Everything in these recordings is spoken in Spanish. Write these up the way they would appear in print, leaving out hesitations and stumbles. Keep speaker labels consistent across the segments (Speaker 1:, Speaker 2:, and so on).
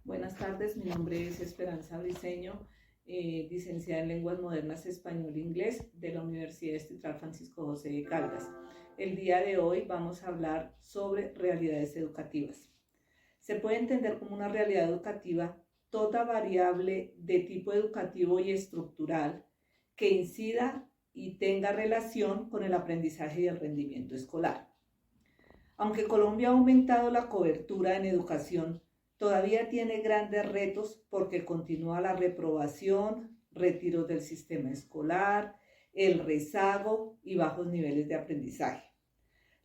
Speaker 1: Buenas tardes, mi nombre es Esperanza Briceño, licenciada en Lenguas Modernas Español e Inglés de la Universidad Estatal Francisco José de Caldas. El día de hoy vamos a hablar sobre realidades educativas. Se puede entender como una realidad educativa toda variable de tipo educativo y estructural que incida y tenga relación con el aprendizaje y el rendimiento escolar. Aunque Colombia ha aumentado la cobertura en educación, todavía tiene grandes retos porque continúa la reprobación, retiros del sistema escolar, el rezago y bajos niveles de aprendizaje.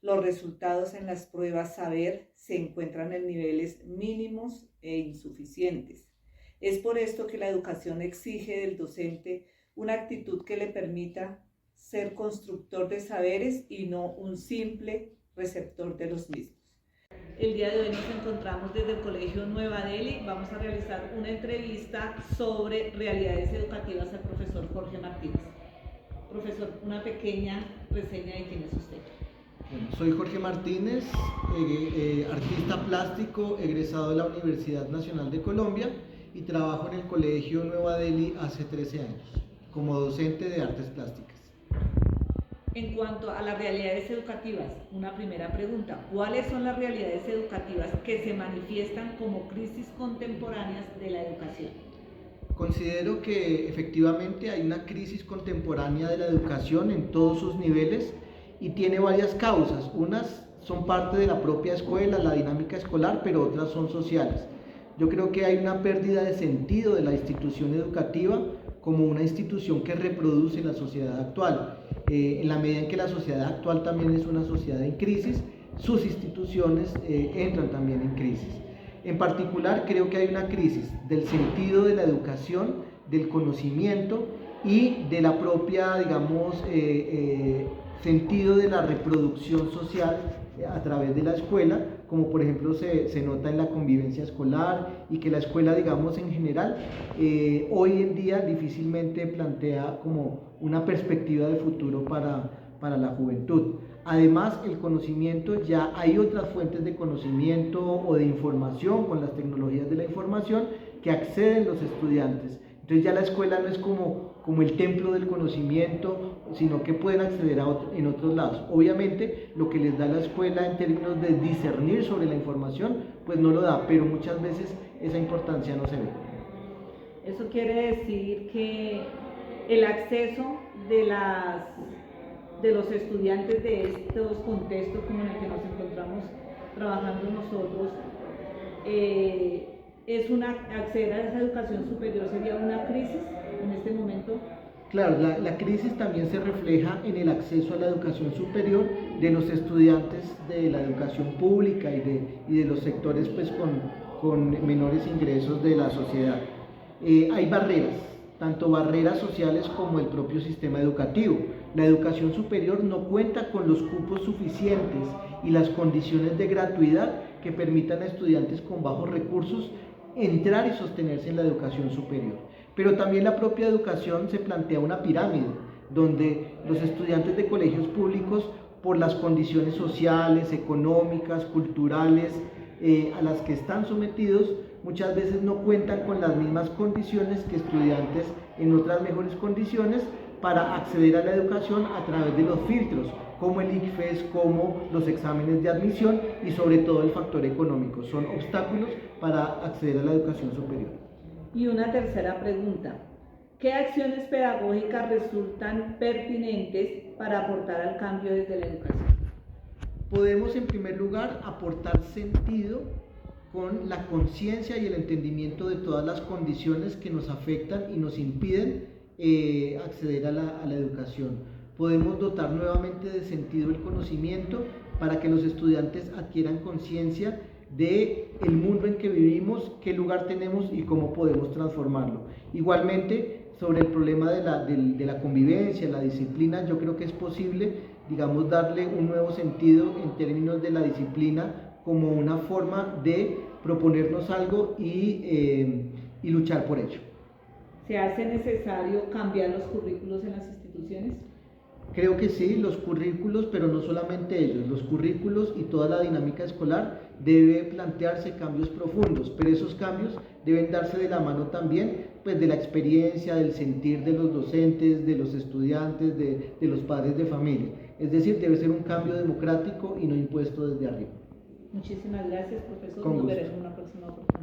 Speaker 1: Los resultados en las pruebas saber se encuentran en niveles mínimos e insuficientes. Es por esto que la educación exige del docente una actitud que le permita ser constructor de saberes y no un simple receptor de los mismos. El día de hoy nos encontramos desde el Colegio Nueva Delhi. Vamos a realizar una entrevista sobre realidades educativas al profesor Jorge Martínez. Profesor, una pequeña reseña de quién es usted.
Speaker 2: Bueno, soy Jorge Martínez, artista plástico, egresado de la Universidad Nacional de Colombia y trabajo en el Colegio Nueva Delhi hace 13 años como docente de artes plásticas.
Speaker 1: En cuanto a las realidades educativas, una primera pregunta: ¿cuáles son las realidades educativas que se manifiestan como crisis contemporáneas de la educación?
Speaker 2: Considero que efectivamente hay una crisis contemporánea de la educación en todos sus niveles y tiene varias causas. Unas son parte de la propia escuela, la dinámica escolar, pero otras son sociales. Yo creo que hay una pérdida de sentido de la institución educativa como una institución que reproduce la sociedad actual. En la medida en que la sociedad actual también es una sociedad en crisis, sus instituciones entran también en crisis. En particular, creo que hay una crisis del sentido de la educación, del conocimiento y de la propia, digamos, sentido de la reproducción social a través de la escuela, como por ejemplo se nota en la convivencia escolar y que la escuela, digamos, en general, hoy en día difícilmente plantea como una perspectiva de futuro para la juventud. Además, el conocimiento, ya hay otras fuentes de conocimiento o de información con las tecnologías de la información que acceden los estudiantes. Entonces ya la escuela no es como el templo del conocimiento, sino que pueden acceder en otros lados. Obviamente lo que les da la escuela en términos de discernir sobre la información, pues no lo da, pero muchas veces esa importancia no se ve.
Speaker 1: Eso quiere decir que el acceso de los estudiantes de estos contextos como en el que nos encontramos trabajando nosotros, acceder a esa educación superior sería una crisis en este momento.
Speaker 2: Claro, la crisis también se refleja en el acceso a la educación superior de los estudiantes de la educación pública y de los sectores pues, con menores ingresos de la sociedad. Hay barreras, tanto barreras sociales como el propio sistema educativo. La educación superior no cuenta con los cupos suficientes y las condiciones de gratuidad que permitan a estudiantes con bajos recursos entrar y sostenerse en la educación superior. Pero también la propia educación se plantea una pirámide, donde los estudiantes de colegios públicos, por las condiciones sociales, económicas, culturales, a las que están sometidos, muchas veces no cuentan con las mismas condiciones que estudiantes en otras mejores condiciones para acceder a la educación a través de los filtros, como el ICFES, como los exámenes de admisión y sobre todo el factor económico. Son obstáculos para acceder a la educación superior.
Speaker 1: Y una tercera pregunta: ¿qué acciones pedagógicas resultan pertinentes para aportar al cambio desde la educación?
Speaker 2: Podemos en primer lugar aportar sentido con la conciencia y el entendimiento de todas las condiciones que nos afectan y nos impiden acceder a la educación. Podemos dotar nuevamente de sentido el conocimiento para que los estudiantes adquieran conciencia del mundo en que vivimos, qué lugar tenemos y cómo podemos transformarlo. Igualmente, sobre el problema de la convivencia, la disciplina, yo creo que es posible, digamos, darle un nuevo sentido en términos de la disciplina como una forma de proponernos algo y luchar por ello.
Speaker 1: ¿Se hace necesario cambiar los currículos en las instituciones?
Speaker 2: Creo que sí, los currículos, pero no solamente ellos, los currículos y toda la dinámica escolar debe plantearse cambios profundos, pero esos cambios deben darse de la mano también pues, de la experiencia, del sentir de los docentes, de los estudiantes, de los padres de familia. Es decir, debe ser un cambio democrático y no impuesto desde arriba.
Speaker 1: Muchísimas gracias, profesor.
Speaker 2: Con
Speaker 1: Nos
Speaker 2: gusto.
Speaker 1: veremos en una próxima oportunidad.